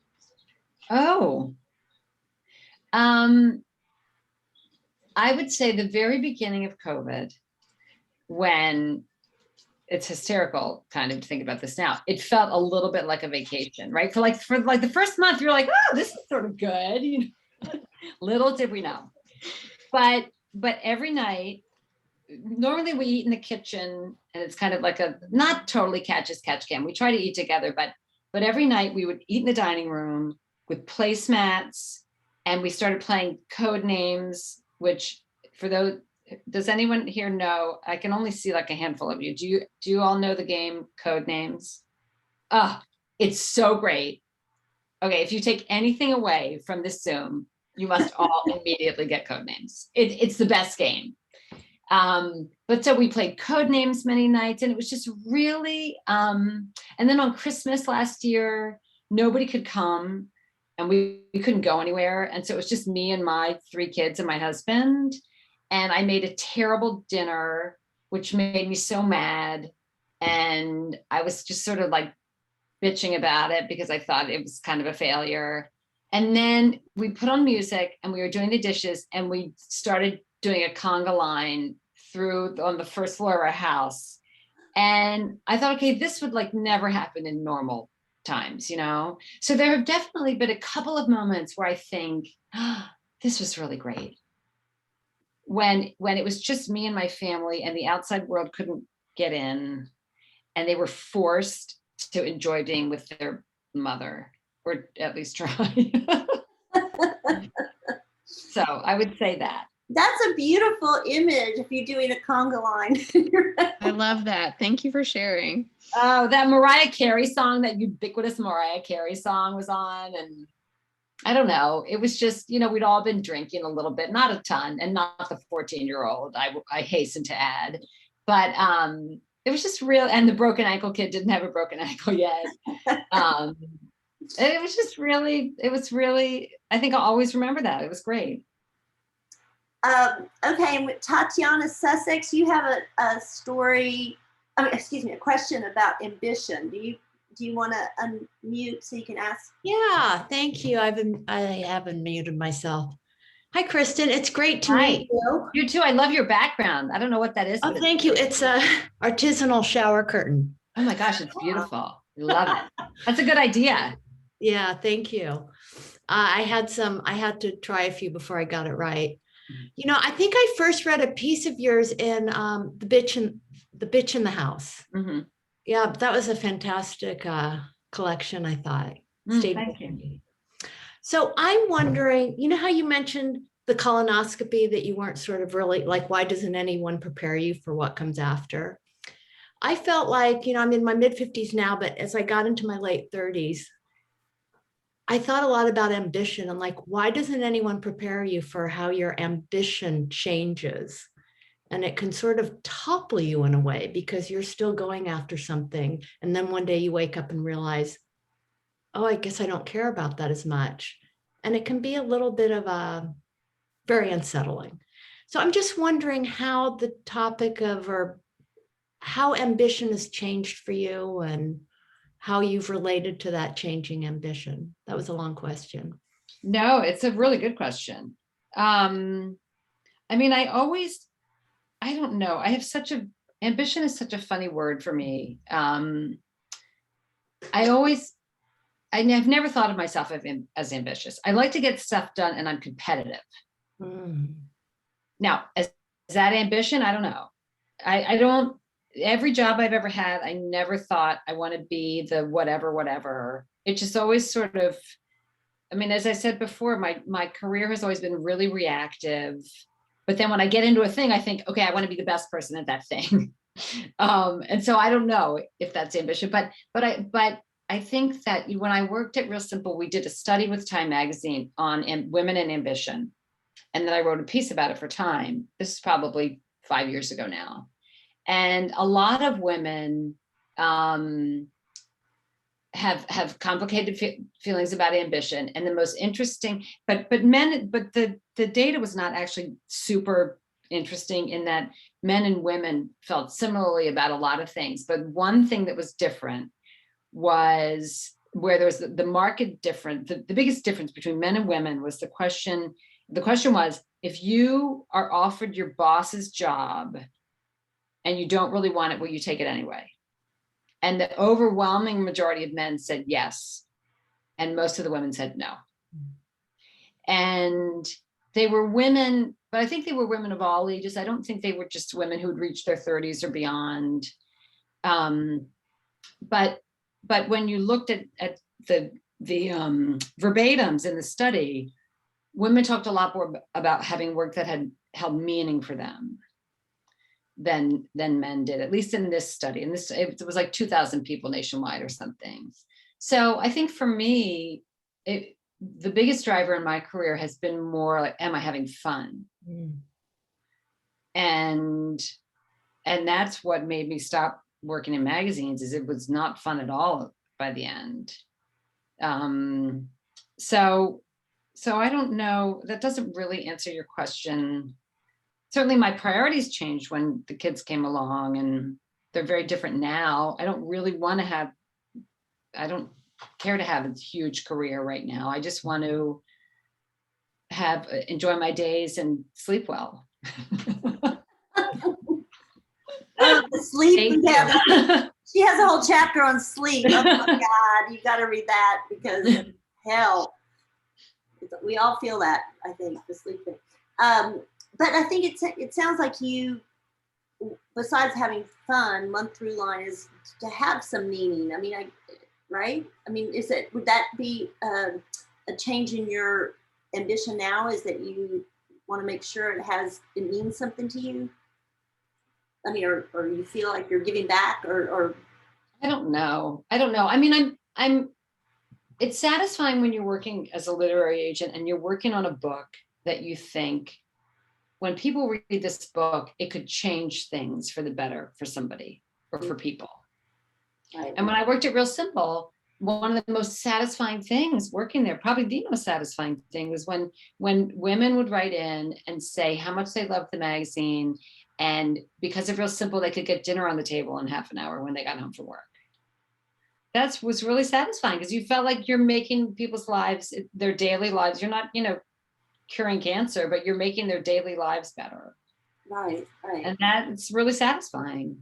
Oh, I would say the very beginning of COVID, when it's hysterical kind of to think about this now, it felt a little bit like a vacation, right? For the first month, you're like, oh, this is sort of good. Little did we know. But every night, normally we eat in the kitchen, and it's kind of like not totally catch as catch can. We try to eat together, but every night we would eat in the dining room with placemats, and we started playing code names, which for those, does anyone here know? I can only see like a handful of you. Do you all know the game Code Names? Oh, it's so great. Okay, if you take anything away from this Zoom, you must all immediately get Code Names. It's the best game. But so we played Code Names many nights, and it was just really, and then on Christmas last year, nobody could come, and we couldn't go anywhere. And so it was just me and my 3 kids and my husband. And I made a terrible dinner, which made me so mad. And I was just sort of like bitching about it because I thought it was kind of a failure. And then we put on music and we were doing the dishes, and we started doing a conga line on the first floor of our house. And I thought, okay, this would like never happen in normal times, So there have definitely been a couple of moments where I think, this was really great. When it was just me and my family, and the outside world couldn't get in, and they were forced to enjoy being with their mother, or at least try. So I would say that. That's a beautiful image if you're doing a conga line. I love that. Thank you for sharing. Oh, that Mariah Carey song, that ubiquitous Mariah Carey song was on, and I don't know. It was just, we'd all been drinking a little bit, not a ton, and not the 14-year-old, I hasten to add. But it was just real. And the broken ankle kid didn't have a broken ankle yet. It was really, I think I'll always remember that. It was great. Okay, and with Tatiana Sussex, you have a story, a question about ambition. Do you want to unmute so you can ask? Yeah, thank you. I have unmuted myself. Hi, Kristin. It's great to Hi. meet you. You too. I love your background. I don't know what that is. Oh, but thank you. It's a artisanal shower curtain. Oh my gosh, it's beautiful. I love it. That's a good idea. Yeah, thank you. I had to try a few before I got it right. You know, I think I first read a piece of yours in The Bitch in the House. Mm-hmm. Yeah, that was a fantastic collection, I thought. Thank you. So I'm wondering, you know how you mentioned the colonoscopy, that you weren't sort of really like, why doesn't anyone prepare you for what comes after? I felt like, you know, I'm in my mid 50s now, but as I got into my late 30s, I thought a lot about ambition and like, why doesn't anyone prepare you for how your ambition changes? And it can sort of topple you in a way because you're still going after something. And then one day you wake up and realize, oh, I guess I don't care about that as much. And it can be a little bit of a very unsettling. So I'm just wondering how the topic of, or how ambition has changed for you and how you've related to that changing ambition. That was a long question. No, it's a really good question. I mean, I don't know. Ambition is such a funny word for me. I've never thought of myself as ambitious. I like to get stuff done and I'm competitive. Now, is that ambition? I don't know. I don't, every job I've ever had, I never thought I want to be the whatever. It just always sort of, I mean, as I said before, my career has always been really reactive. But then when I get into a thing, I think, okay, I want to be the best person at that thing. And so I don't know if that's ambition, but I think that when I worked at Real Simple, we did a study with Time Magazine on women and ambition. And then I wrote a piece about it for Time. This is probably 5 years ago now. And a lot of women have complicated feelings about ambition. And the most interesting, but the data was not actually super interesting in that men and women felt similarly about a lot of things. But one thing that was different was where there was the market difference. The biggest difference between men and women was the question was, if you are offered your boss's job and you don't really want it, will you take it anyway? And the overwhelming majority of men said yes. And most of the women said no. And they were women, but I think they were women of all ages. I don't think they were just women who had reached their 30s or beyond. But when you looked at the verbatims in the study, women talked a lot more about having work that had held meaning for them than men did, at least in this study. And it was like 2,000 people nationwide or something. So I think for me, the biggest driver in my career has been more like, am I having fun? And that's what made me stop working in magazines, is it was not fun at all by the end. So I don't know, that doesn't really answer your question. Certainly my priorities changed when the kids came along, and they're very different now. I don't care to have a huge career right now. I just want to enjoy my days and sleep well. The sleep together. She has a whole chapter on sleep. Oh my God, you got to read that, because hell, we all feel that, I think, the sleep thing. But I think it sounds like you, besides having fun, one through line is to have some meaning. I mean, right? I mean, would that be a change in your ambition now? Is that you want to make sure it means something to you? I mean, or you feel like you're giving back, or I don't know. I mean, it's satisfying when you're working as a literary agent and you're working on a book that you think, when people read this book, it could change things for the better for somebody or for people. Right. And when I worked at Real Simple, one of the most satisfying things working there, probably the most satisfying thing, was when women would write in and say how much they loved the magazine. And because of Real Simple, they could get dinner on the table in half an hour when they got home from work. That was really satisfying, because you felt like you're making people's lives, their daily lives. You're not, curing cancer, but you're making their daily lives better. Right. And that's really satisfying.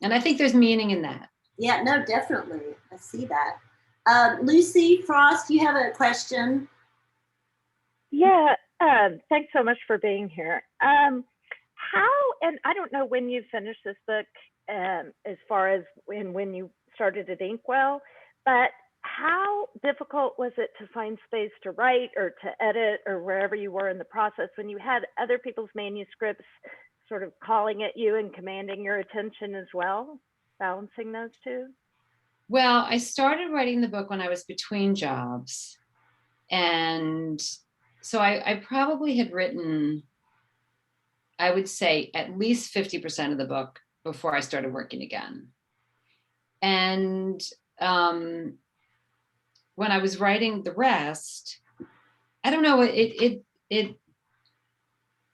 And I think there's meaning in that. Yeah, no, definitely. I see that. Lucy Frost, you have a question? Yeah, thanks so much for being here. How, and I don't know when you finished this book, as far as when you started at Inkwell, but how difficult was it to find space to write or to edit or wherever you were in the process when you had other people's manuscripts sort of calling at you and commanding your attention as well, balancing those two? Well, I started writing the book when I was between jobs. And so I probably had written, I would say, at least 50% of the book before I started working again. And when I was writing the rest, I don't know,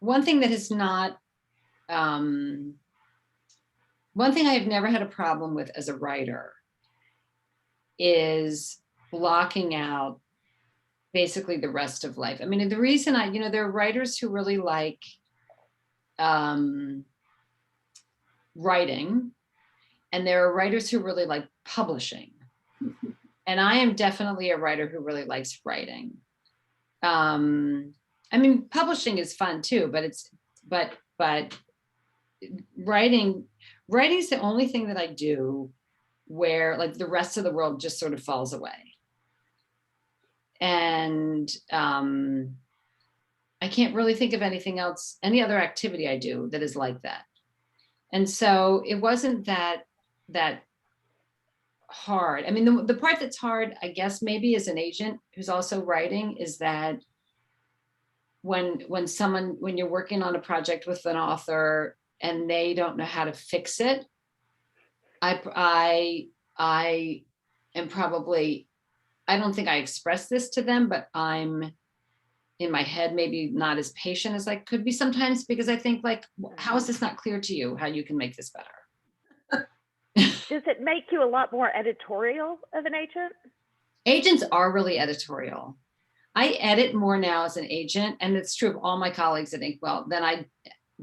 one thing that is not, one thing I've never had a problem with as a writer is blocking out basically the rest of life. I mean, the reason there are writers who really like writing, and there are writers who really like publishing. And I am definitely a writer who really likes writing. I mean, publishing is fun too, but writing is the only thing that I do where like the rest of the world just sort of falls away. And I can't really think of anything else, any other activity I do that is like that. And so it wasn't that hard. I mean, the part that's hard, I guess, maybe as an agent who's also writing, is that when you're working on a project with an author and they don't know how to fix it, I am probably, I don't think I express this to them, but I'm in my head maybe not as patient as I could be sometimes, because I think like, how is this not clear to you, how you can make this better? Does it make you a lot more editorial of an agent? Agents are really editorial. I edit more now as an agent, and it's true of all my colleagues at Inkwell, than I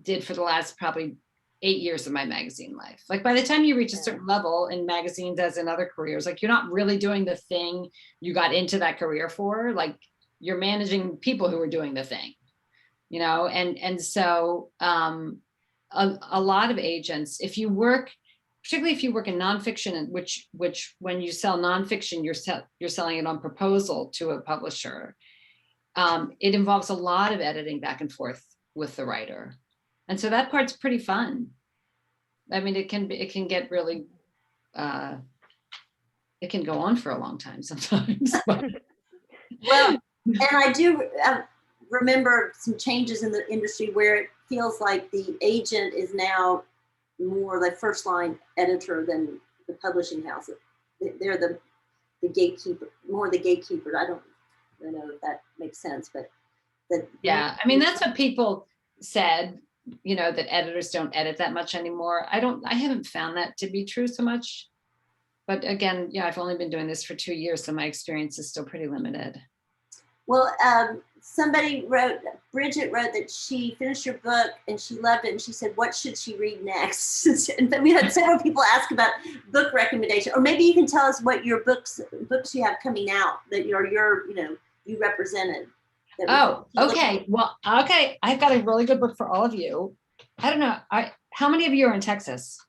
did for the last probably 8 years of my magazine life. Like by the time you reach a certain level in magazines, as in other careers, like you're not really doing the thing you got into that career for. Like you're managing people who are doing the thing, and so a lot of agents, if you work, particularly if you work in nonfiction, and which when you sell nonfiction, you're selling it on proposal to a publisher. It involves a lot of editing back and forth with the writer, and so that part's pretty fun. I mean, it can get really, it can go on for a long time sometimes. Well, and I do remember some changes in the industry where it feels like the agent is now more like first line editor than the publishing house. They're the gatekeeper, more the gatekeeper. I don't know if that makes sense, but yeah, I mean, that's what people said, that editors don't edit that much anymore. I haven't found that to be true so much, but again, yeah, I've only been doing this for 2 years, so my experience is still pretty limited. Well, Bridget wrote that she finished your book and she loved it, and she said, what should she read next? And we had several people ask about book recommendation, or maybe you can tell us what your books you have coming out that you represented. Oh, okay. Well, okay. I've got a really good book for all of you. I don't know. How many of you are in Texas,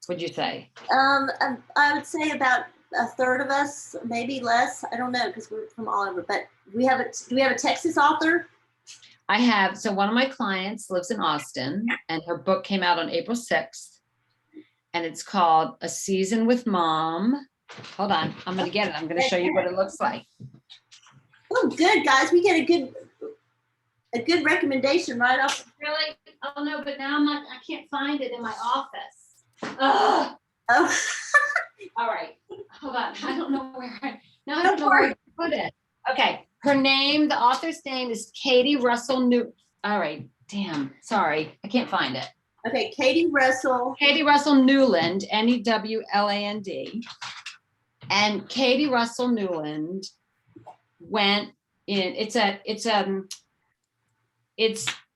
would you say? I would say about a third of us, maybe less. I don't know, because we're from all over, but do we have a Texas author? I have. So one of my clients lives in Austin, and her book came out on April 6th, and it's called A Season with Mom. Hold on. I'm going to get it. I'm going to show you what it looks like. Oh, good, guys. We get a good recommendation right off. Really? Oh, no, but now I can't find it in my office. Ugh. Oh. All right. Hold on. I don't know where I put it. Okay. The author's name is Katie Russell All right. Damn. Sorry. I can't find it. Okay. Katie Russell Newland, Newland. And Katie Russell Newland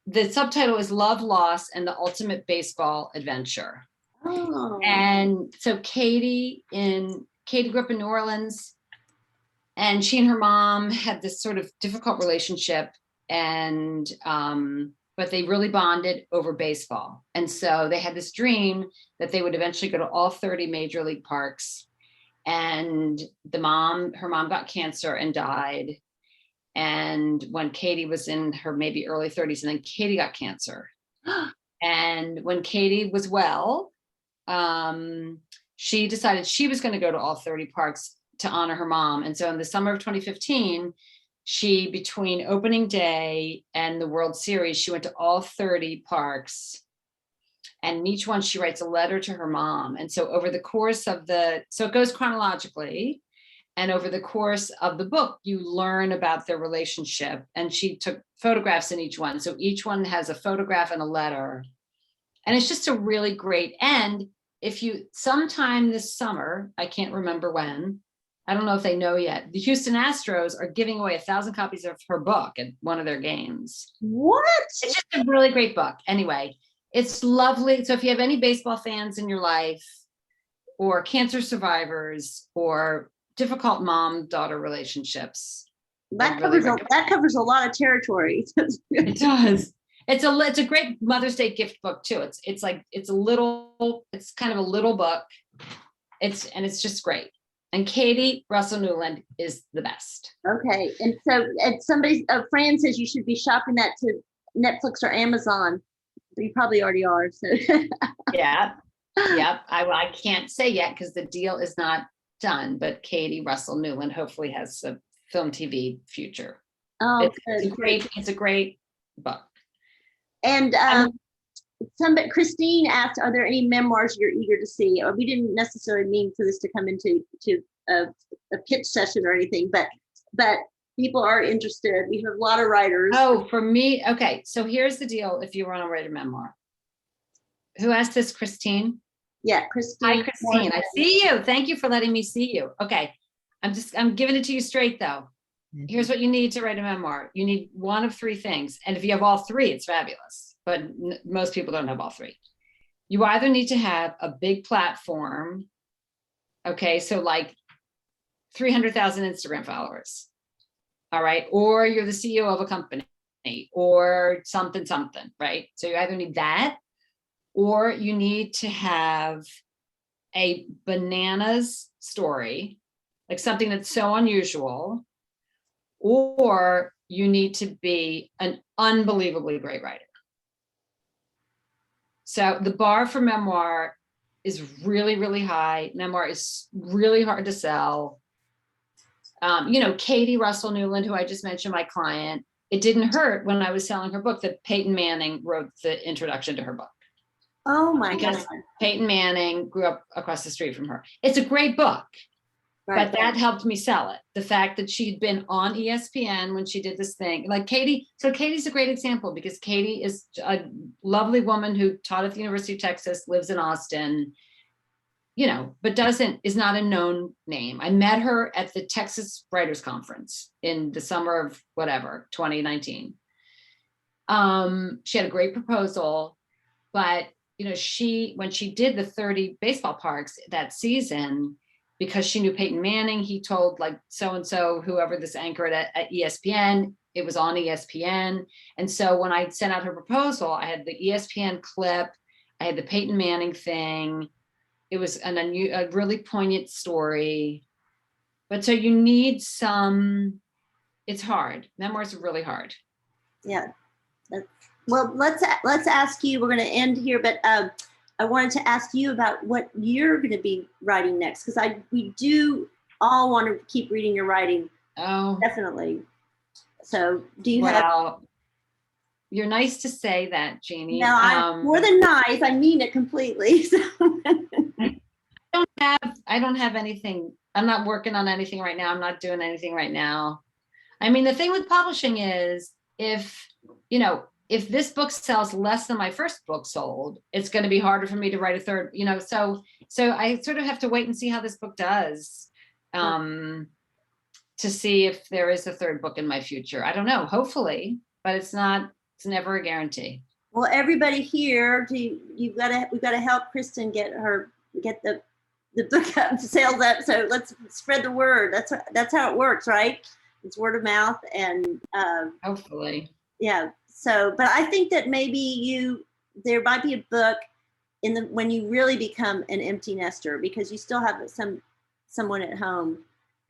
the subtitle is Love, Loss, and the Ultimate Baseball Adventure. Oh. And so Katie grew up in New Orleans, and she and her mom had this sort of difficult relationship, and but they really bonded over baseball. And so they had this dream that they would eventually go to all 30 major league parks. And her mom got cancer and died. And when Katie was in her maybe early 30s, and then Katie got cancer. And when Katie was well, she decided she was going to go to all 30 parks to honor her mom. And so in the summer of 2015, she, between opening day and the World Series, she went to all 30 parks. And in each one, she writes a letter to her mom. And so over the course of so it goes chronologically. And over the course of the book, you learn about their relationship. And she took photographs in each one. So each one has a photograph and a letter. And it's just a really great end. If you, sometime this summer, I can't remember when, I don't know if they know yet, the Houston Astros are giving away 1,000 copies of her book at one of their games. What? It's just a really great book. Anyway, it's lovely. So if you have any baseball fans in your life, or cancer survivors, or difficult mom-daughter relationships, That covers a lot of territory. It does. It's a great Mother's Day gift book too. It's kind of a little book. It's just great. And Katie Russell Newland is the best. Okay. And so a friend says you should be shopping that to Netflix or Amazon. You probably already are. So Yeah. Yep. I can't say yet because the deal is not done, but Katie Russell Newland hopefully has a film TV future. Oh, it's a great book. And Christine asked, are there any memoirs you're eager to see? Or we didn't necessarily mean for this to come into a pitch session or anything, but people are interested. We have a lot of writers. Oh, for me, okay. So here's the deal. If you want to write a memoir, who asked this, Christine? Yeah, Christine. Hi, Christine. I see you. Thank you for letting me see you. Okay, I'm giving it to you straight though. Here's what you need to write a memoir. You need one of three things. And if you have all three, it's fabulous. But most people don't have all three. You either need to have a big platform. Okay, so like 300,000 Instagram followers. All right. Or you're the CEO of a company or something, right? So you either need that, or you need to have a bananas story, like something that's so unusual, or you need to be an unbelievably great writer. So the bar for memoir is really, really high. Memoir is really hard to sell. Katie Russell Newland, who I just mentioned, my client, it didn't hurt when I was selling her book that Peyton Manning wrote the introduction to her book. Oh my God. Peyton Manning grew up across the street from her. It's a great book, right, but that helped me sell it. The fact that she'd been on ESPN when she did this thing, like Katie. So Katie's a great example because Katie is a lovely woman who taught at the University of Texas, lives in Austin, but is not a known name. I met her at the Texas Writers Conference in the summer of 2019. She had a great proposal, but when she did the 30 baseball parks that season, because she knew Peyton Manning, he told like so-and-so, whoever this anchor at ESPN, it was on ESPN. And so when I sent out her proposal, I had the ESPN clip, I had the Peyton Manning thing. It was a really poignant story. But so you need it's hard. Memoirs are really hard. Yeah. Well, let's ask you, we're going to end here, but I wanted to ask you about what you're going to be writing next, because we do all want to keep reading your writing. Oh, definitely. So do you have? You're nice to say that, Jeannie. No, I'm more than nice. I mean it completely. So. I don't have anything. I'm not working on anything right now. I'm not doing anything right now. I mean, the thing with publishing is if this book sells less than my first book sold, it's going to be harder for me to write a third, so I sort of have to wait and see how this book does. to see if there is a third book in my future. I don't know, hopefully, but it's never a guarantee. Well, everybody here, we've got to help Kristin get the book up, sales up. So let's spread the word. That's how it works, right? It's word of mouth, and hopefully. Yeah. So, but I think that maybe there might be a book when you really become an empty nester, because you still have someone at home.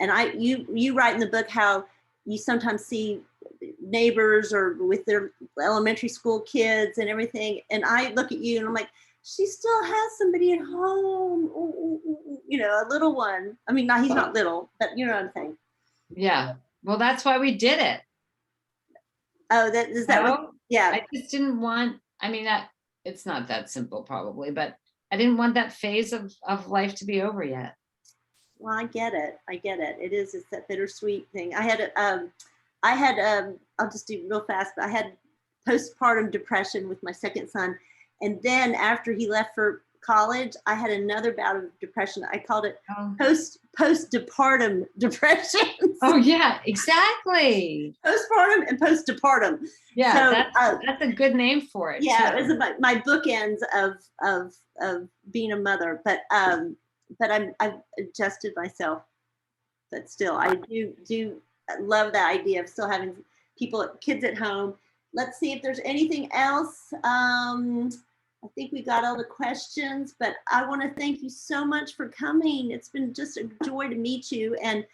And you write in the book how you sometimes see neighbors or with their elementary school kids and everything. And I look at you and I'm like, she still has somebody at home, a little one. I mean, he's not little, but you know what I'm saying. Yeah. Well, that's why we did it. Oh, yeah. I just didn't want, it's not that simple probably, but I didn't want that phase of life to be over yet. Well, I get it. It's that bittersweet thing. I'll just do real fast, but I had postpartum depression with my second son. And then after he left for college, I had another bout of depression. I called it post-departum depression. Oh yeah, exactly. Postpartum and post-departum. Yeah, so, that's a good name for it. Yeah, too. It was my bookends of being a mother, but I've adjusted myself. But still, I do love the idea of still having kids at home. Let's see if there's anything else. I think we got all the questions, but I want to thank you so much for coming. It's been just a joy to meet you. And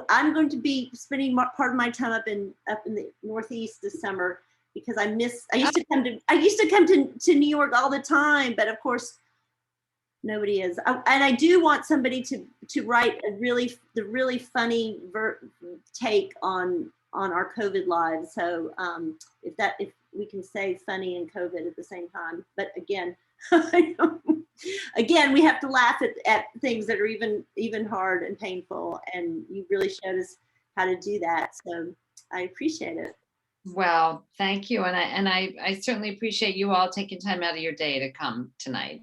I'm going to be spending part of my time up in the Northeast this summer, because I used to come to New York all the time, but of course nobody is. And I do want somebody to write the really funny take on our COVID lives. So if we can say funny and COVID at the same time, but again, we have to laugh at things that are even hard and painful, and you really showed us how to do that. So I appreciate it. Well, thank you, and I certainly appreciate you all taking time out of your day to come tonight.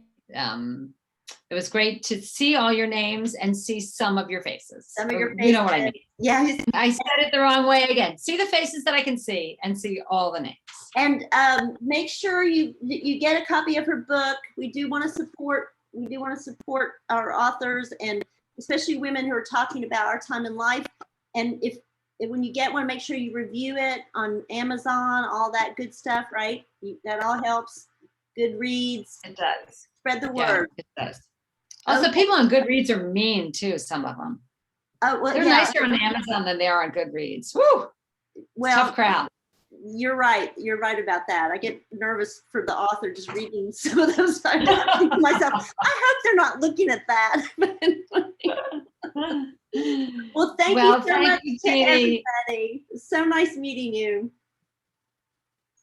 It was great to see all your names and see some of your faces. Some of your faces. You know what I mean? Yeah. I said it the wrong way again. See the faces that I can see and see all the names. And make sure you get a copy of her book. We do want to support our authors, and especially women who are talking about our time in life. And when you get one, make sure you review it on Amazon, all that good stuff, right? That all helps. Goodreads. It does. Spread the word. It does. Also, people on Goodreads are mean too, some of them. They're nicer on Amazon than they are on Goodreads. Woo! Well, tough crowd. You're right about that. I get nervous for the author just reading some of those. I think to myself, I hope they're not looking at that. Well, thank you so much to everybody. So nice meeting you.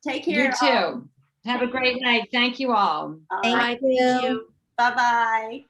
Take care. You too. Have a great night. Thank you all. Thank you. Bye-bye.